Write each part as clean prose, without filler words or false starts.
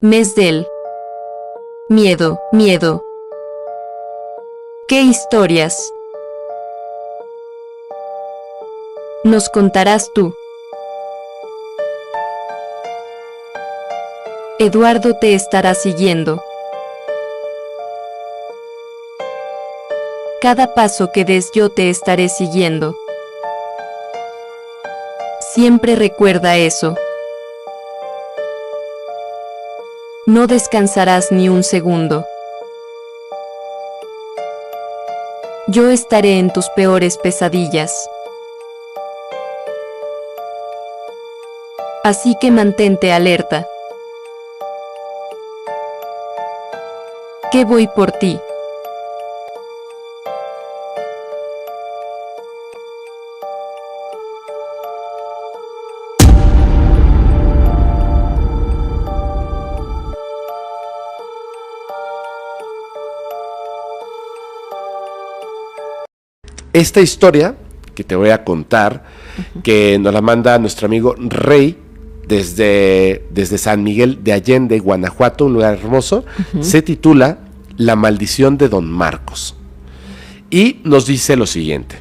Mes del miedo, miedo. ¿Qué historias nos contarás tú? Eduardo te estará siguiendo. Cada paso que des yo te estaré siguiendo. Siempre recuerda eso. No descansarás ni un segundo. Yo estaré en tus peores pesadillas. Así que mantente alerta. Que voy por ti. Esta historia que te voy a contar, que nos la manda nuestro amigo Rey desde San Miguel de Allende, Guanajuato, un lugar hermoso, se titula La maldición de Don Marcos. Y nos dice lo siguiente.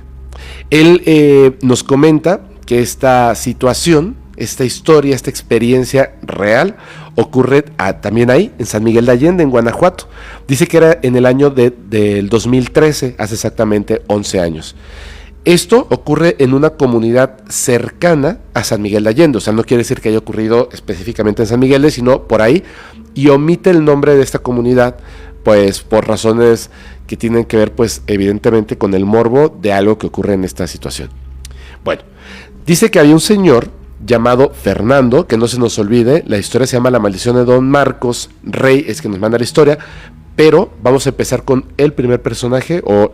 Él nos comenta que esta situación, esta historia, esta experiencia real ocurre también ahí, en San Miguel de Allende, en Guanajuato. Dice que era en el año del 2013, hace exactamente 11 años. Esto ocurre en una comunidad cercana a San Miguel de Allende, o sea, no quiere decir que haya ocurrido específicamente en San Miguel, sino por ahí, y omite el nombre de esta comunidad, pues por razones que tienen que ver, pues evidentemente con el morbo de algo que ocurre en esta situación. Bueno, dice que había un señor llamado Fernando, que no se nos olvide, la historia se llama La maldición de Don Marcos. Rey es que nos manda la historia, pero vamos a empezar con el primer personaje, o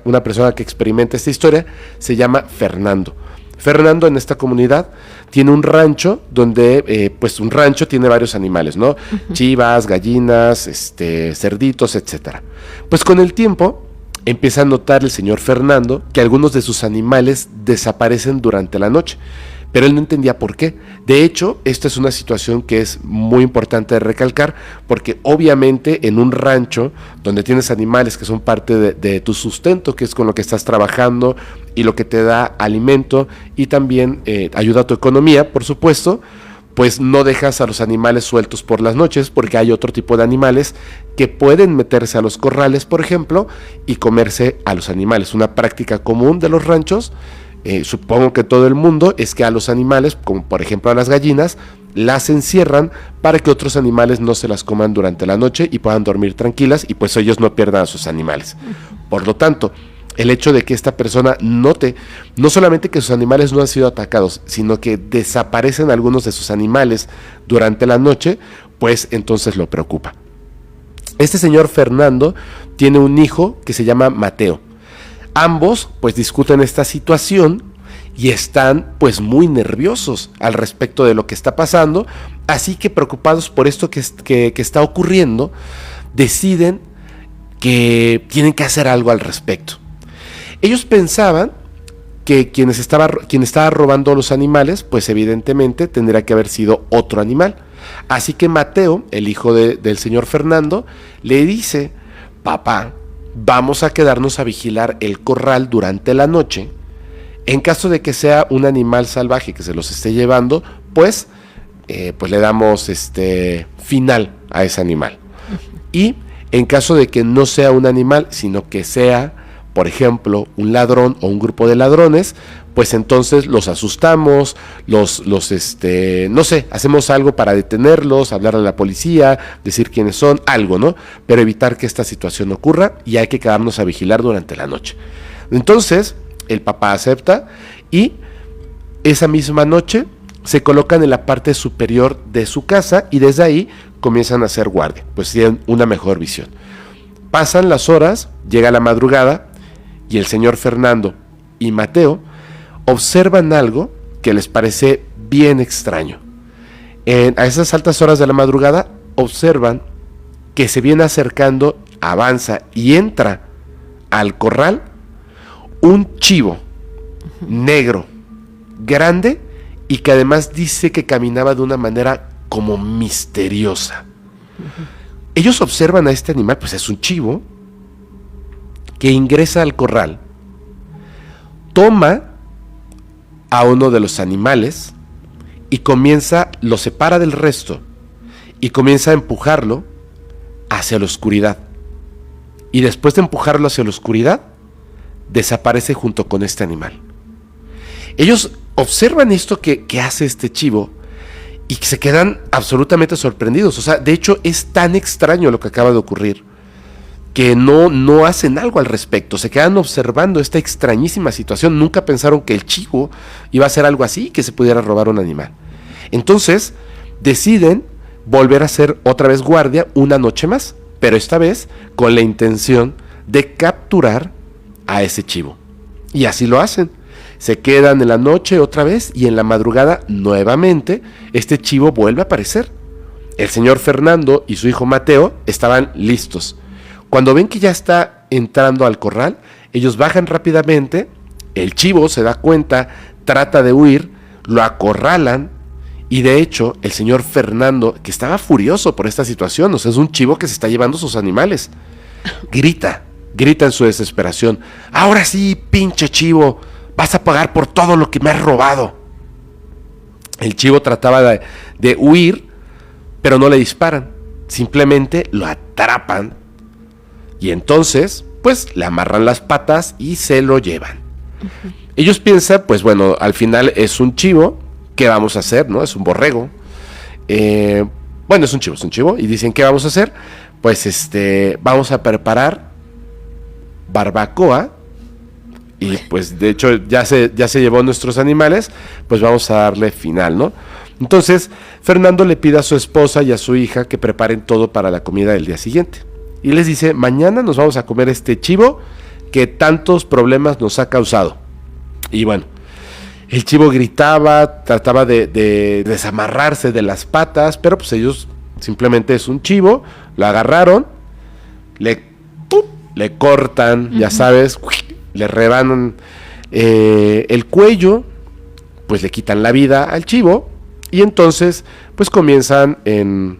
una persona que experimenta esta historia, se llama Fernando. Fernando en esta comunidad tiene un rancho donde, pues un rancho tiene varios animales, ¿no? Chivas, gallinas, cerditos, etcétera. Pues con el tiempo empieza a notar el señor Fernando que algunos de sus animales desaparecen durante la noche, pero él no entendía por qué. De hecho, esta es una situación que es muy importante de recalcar, porque obviamente en un rancho donde tienes animales que son parte de tu sustento, que es con lo que estás trabajando y lo que te da alimento y también ayuda a tu economía, por supuesto, pues no dejas a los animales sueltos por las noches, porque hay otro tipo de animales que pueden meterse a los corrales, por ejemplo, y comerse a los animales. Una práctica común de los ranchos, supongo que todo el mundo, es que a los animales, como por ejemplo a las gallinas, las encierran para que otros animales no se las coman durante la noche y puedan dormir tranquilas, y pues ellos no pierdan a sus animales. Por lo tanto, el hecho de que esta persona note no solamente que sus animales no han sido atacados, sino que desaparecen algunos de sus animales durante la noche, pues entonces lo preocupa. Este señor Fernando tiene un hijo que se llama Mateo. Ambos pues discuten esta situación y están pues muy nerviosos al respecto de lo que está pasando, así que preocupados por esto que está ocurriendo, deciden que tienen que hacer algo al respecto. Ellos pensaban que quien estaba robando los animales, pues evidentemente tendría que haber sido otro animal. Así que Mateo, el hijo del señor Fernando, le dice: papá, vamos a quedarnos a vigilar el corral durante la noche. En caso de que sea un animal salvaje que se los esté llevando, pues le damos final a ese animal. Y en caso de que no sea un animal, sino que sea, por ejemplo, un ladrón o un grupo de ladrones, pues entonces los asustamos, no sé, hacemos algo para detenerlos, hablar a la policía, decir quiénes son, algo, ¿no? Pero evitar que esta situación ocurra, y hay que quedarnos a vigilar durante la noche. Entonces, el papá acepta, y esa misma noche se colocan en la parte superior de su casa, y desde ahí comienzan a hacer guardia, pues tienen una mejor visión. Pasan las horas, llega la madrugada, y el señor Fernando y Mateo observan algo que les parece bien extraño. A esas altas horas de la madrugada observan que se viene acercando, avanza y entra al corral un chivo negro, grande, y que además dice que caminaba de una manera como misteriosa. Ellos observan a este animal, pues es un chivo, que ingresa al corral, toma a uno de los animales y lo separa del resto y comienza a empujarlo hacia la oscuridad. Y después de empujarlo hacia la oscuridad, desaparece junto con este animal. Ellos observan esto que hace este chivo y se quedan absolutamente sorprendidos. O sea, de hecho es tan extraño lo que acaba de ocurrir que no hacen algo al respecto. Se quedan observando esta extrañísima situación. Nunca pensaron que el chivo iba a hacer algo así, que se pudiera robar un animal. Entonces deciden volver a hacer otra vez guardia una noche más, pero esta vez con la intención de capturar a ese chivo. Y así lo hacen. Se quedan en la noche otra vez y en la madrugada nuevamente este chivo vuelve a aparecer. El señor Fernando y su hijo Mateo estaban listos. Cuando ven que ya está entrando al corral, ellos bajan rápidamente, el chivo se da cuenta, trata de huir, lo acorralan y de hecho el señor Fernando, que estaba furioso por esta situación, o sea, es un chivo que se está llevando sus animales, grita en su desesperación: ahora sí, pinche chivo, vas a pagar por todo lo que me has robado. El chivo trataba de huir, pero no le disparan, simplemente lo atrapan. Y entonces, pues, le amarran las patas y se lo llevan. Uh-huh. Ellos piensan, pues bueno, al final es un chivo, ¿qué vamos a hacer, no? Es un borrego. Bueno, es un chivo. Y dicen, ¿qué vamos a hacer? Pues vamos a preparar barbacoa. Y pues, de hecho, ya se llevó nuestros animales, pues vamos a darle final, ¿no? Entonces, Fernando le pide a su esposa y a su hija que preparen todo para la comida del día siguiente. Y les dice, mañana nos vamos a comer este chivo que tantos problemas nos ha causado. Y bueno, el chivo gritaba, trataba de desamarrarse de las patas, pero pues ellos simplemente es un chivo, lo agarraron, le cortan, ya sabes, le rebanan el cuello, pues le quitan la vida al chivo. Y entonces, pues comienzan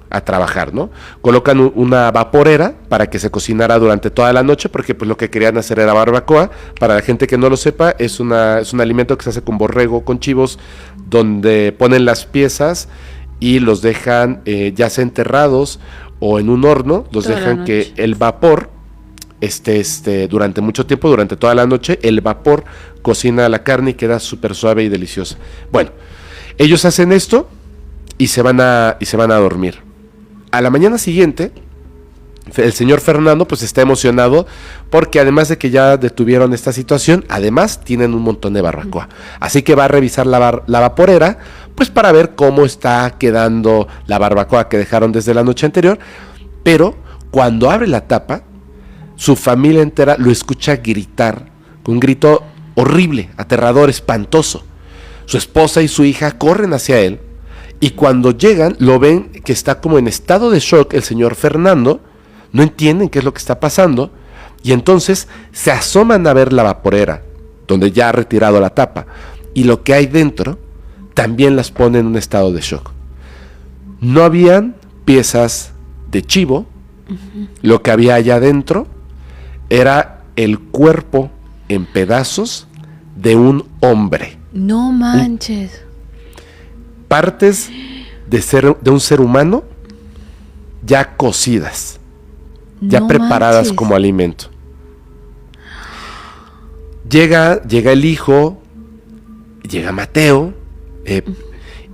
a trabajar, ¿no? Colocan una vaporera para que se cocinara durante toda la noche, porque pues lo que querían hacer era barbacoa. Para la gente que no lo sepa, es un alimento que se hace con borrego, con chivos, donde ponen las piezas y los dejan ya sea enterrados o en un horno, los toda dejan que el vapor durante mucho tiempo, durante toda la noche, el vapor cocina la carne y queda súper suave y deliciosa. Bueno, ellos hacen esto y se van a dormir. A la mañana siguiente, el señor Fernando pues está emocionado porque además de que ya detuvieron esta situación, además tienen un montón de barbacoa. Así que va a revisar la vaporera pues para ver cómo está quedando la barbacoa que dejaron desde la noche anterior. Pero cuando abre la tapa, su familia entera lo escucha gritar con un grito horrible, aterrador, espantoso. Su esposa y su hija corren hacia él y cuando llegan lo ven que está como en estado de shock el señor Fernando, no entienden qué es lo que está pasando y entonces se asoman a ver la vaporera donde ya ha retirado la tapa y lo que hay dentro también las pone en un estado de shock. No habían piezas de chivo, lo que había allá adentro era el cuerpo en pedazos de un hombre. No manches. Partes de un ser humano ya cocidas, ya preparadas como alimento. Llega el hijo, llega Mateo,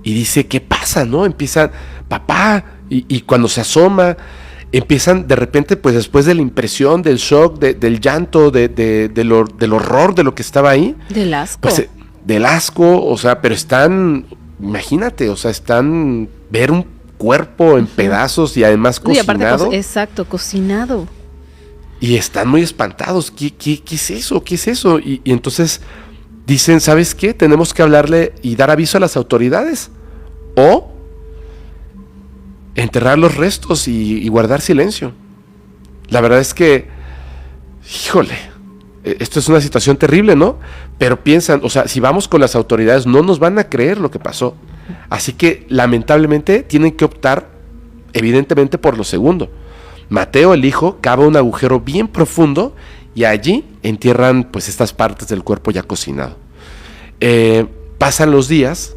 y dice, ¿qué pasa, no? Empiezan, papá, y cuando se asoma, empiezan de repente, pues después de la impresión, del shock, del llanto, del horror de lo que estaba ahí. Del asco. Pues, del asco, o sea, pero están, imagínate, o sea, ver un cuerpo en pedazos y además cocinado. Y aparte, exacto, cocinado. Y están muy espantados, ¿qué es eso? ¿Qué es eso? Y entonces dicen, ¿sabes qué? Tenemos que hablarle y dar aviso a las autoridades. O enterrar los restos y guardar silencio. La verdad es que, híjole, esto es una situación terrible, ¿no? Pero piensan, o sea, si vamos con las autoridades no nos van a creer lo que pasó. Así que lamentablemente tienen que optar evidentemente por lo segundo. Mateo, el hijo, cava un agujero bien profundo y allí entierran pues estas partes del cuerpo ya cocinado. Pasan los días,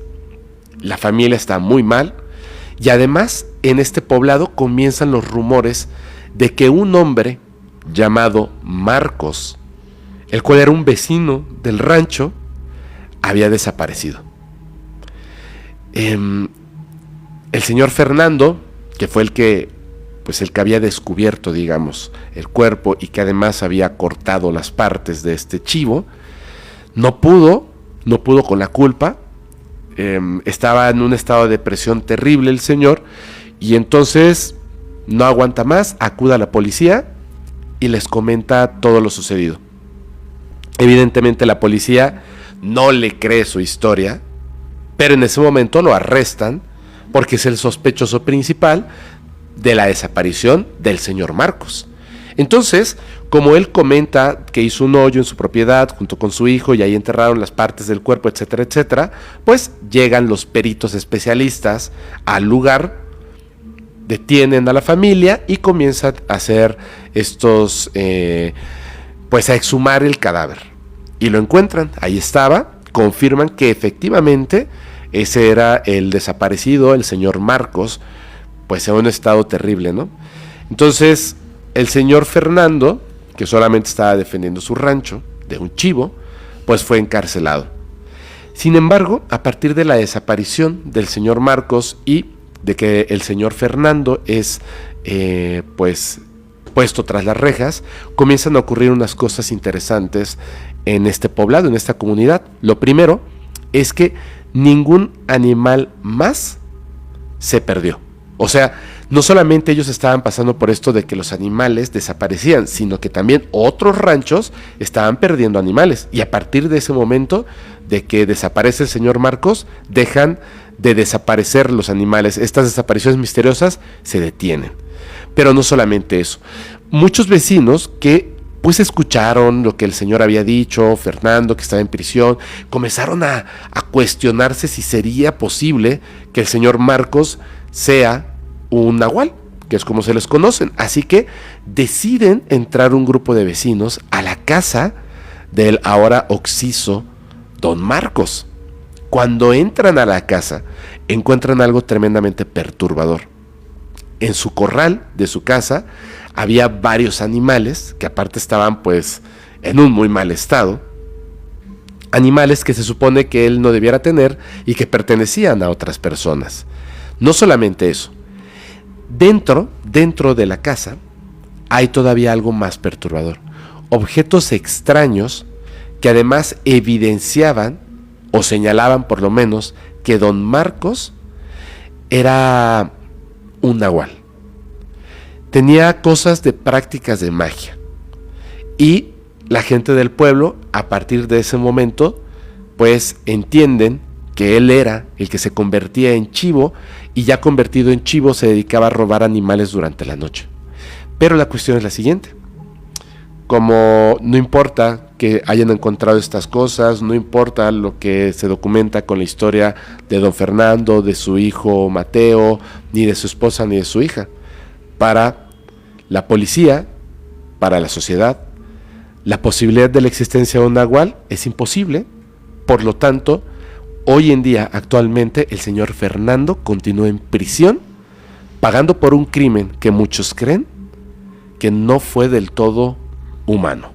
la familia está muy mal y además en este poblado comienzan los rumores de que un hombre llamado Marcos, el cual era un vecino del rancho, había desaparecido. El señor Fernando, que fue el que había descubierto, digamos, el cuerpo y que además había cortado las partes de este chivo, no pudo con la culpa. Estaba en un estado de depresión terrible el señor y entonces no aguanta más, acude a la policía y les comenta todo lo sucedido. Evidentemente la policía no le cree su historia, pero en ese momento lo arrestan porque es el sospechoso principal de la desaparición del señor Marcos. Entonces, como él comenta que hizo un hoyo en su propiedad junto con su hijo y ahí enterraron las partes del cuerpo, etcétera, etcétera, pues llegan los peritos especialistas al lugar, detienen a la familia y comienzan a hacer a exhumar el cadáver. Y lo encuentran, ahí estaba, confirman que efectivamente ese era el desaparecido, el señor Marcos, pues en un estado terrible, ¿no? Entonces, el señor Fernando, que solamente estaba defendiendo su rancho de un chivo, pues fue encarcelado. Sin embargo, a partir de la desaparición del señor Marcos y de que el señor Fernando es puesto tras las rejas, comienzan a ocurrir unas cosas interesantes en este poblado, en esta comunidad. Lo primero es que ningún animal más se perdió. O sea, no solamente ellos estaban pasando por esto de que los animales desaparecían, sino que también otros ranchos estaban perdiendo animales. Y a partir de ese momento de que desaparece el señor Marcos, dejan de desaparecer los animales. Estas desapariciones misteriosas se detienen. Pero no solamente eso. Muchos vecinos que pues escucharon lo que el señor había dicho, Fernando, que estaba en prisión, comenzaron a cuestionarse si sería posible que el señor Marcos sea un nahual, que es como se les conocen. Así que deciden entrar un grupo de vecinos a la casa del ahora occiso don Marcos. Cuando entran a la casa, encuentran algo tremendamente perturbador. En su corral de su casa había varios animales que aparte estaban pues en un muy mal estado. Animales que se supone que él no debiera tener y que pertenecían a otras personas. No solamente eso. Dentro de la casa hay todavía algo más perturbador. Objetos extraños que además evidenciaban o señalaban por lo menos que don Marcos era un nahual. Tenía cosas de prácticas de magia. Y la gente del pueblo, a partir de ese momento, pues entienden que él era el que se convertía en chivo y ya convertido en chivo se dedicaba a robar animales durante la noche. Pero la cuestión es la siguiente. Como no importa que hayan encontrado estas cosas, no importa lo que se documenta con la historia de don Fernando, de su hijo Mateo, ni de su esposa ni de su hija, para la policía, para la sociedad, la posibilidad de la existencia de un nahual es imposible. Por lo tanto, hoy en día, actualmente, el señor Fernando continúa en prisión, pagando por un crimen que muchos creen que no fue del todo humano.